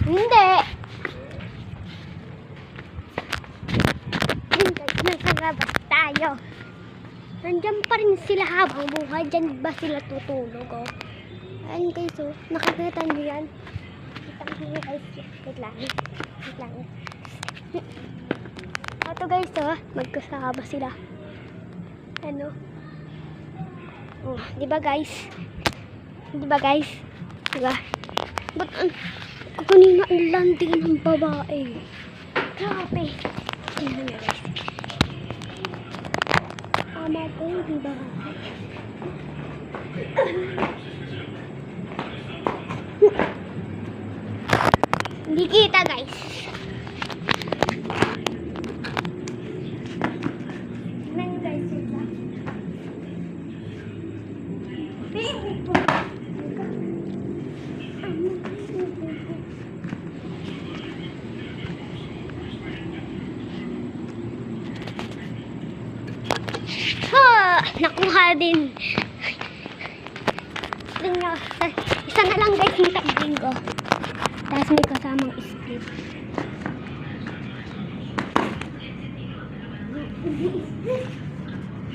Hindi. Yun guys, nasa labas tayo. Nandiyan pa rin sila habang buhay. Diyan ba sila tutulog, oh? Ayan guys, oh. Nakikita nyo yan? Nakikita nyo guys. Wait lang. Wait lang. Ito guys, oh. Magkasama sila. Ano? Oh, di ba guys? Di ba guys? Di ba? Ba't kanina ang landing ng babae? Grabe. Tingnan nyo guys. Tama ko, di ba? Hindi kita guys. Tingnan nyo guys. Nakuha din. Isa na lang guys yung tagding ko. Tapos may kasamang split.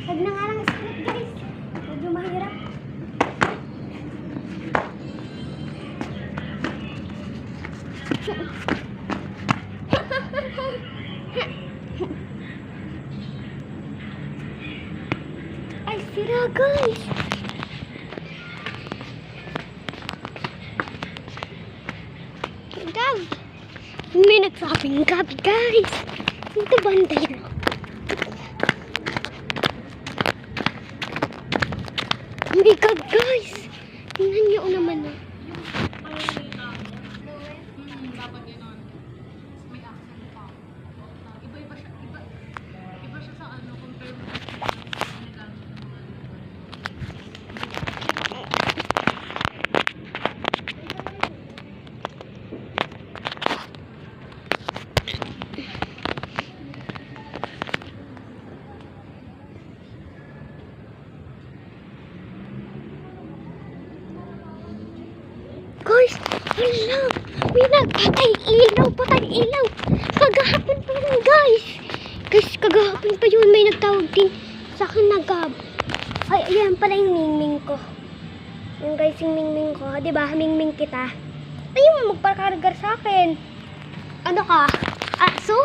Huwag na nga lang split guys. Medyo mahirap. Ay, sira guys. Gab. May nagsabing gabi guys. Ito bantay na. Oh my God guys. Tingnan niyo naman na. Dapat gano'n. May accent pa. Iba siya. Iba siya sa ano, compare mo sa guys, hala, may nagpatay ilaw, patay ilaw. Kagahapon pa yun, guys. Guys, kagahapon pa yun, may nagtawag din sa akin na Gab. Ay, ayan pala yung mingming ko. Yung guys, yung mingming ko. Diba, mingming kita. Ayun, magpakargar sa akin. Ano ka? Aso?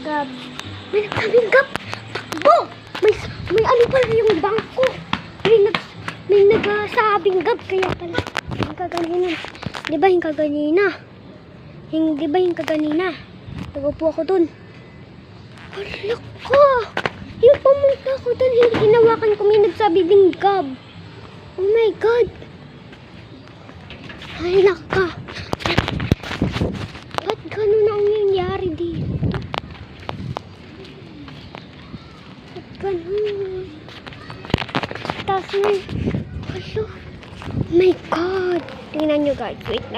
Gab. May nagsabing Gab. Takbo! May ano pala yung bangko. May nagsabing Gab. Kaya pala. Yung kaganina. Di ba yung kaganina? Di ba yung kaganina? Tagupo ako dun. Hala ko! Yung pumunta ako dun. Hinawakan ko. May nagsabi ding Gab. Oh my God. Hala ka. Ba't ganun ang nangyari dito? Ganun. Tapos may, oh my God. Tingnan nyo guys, wait lang.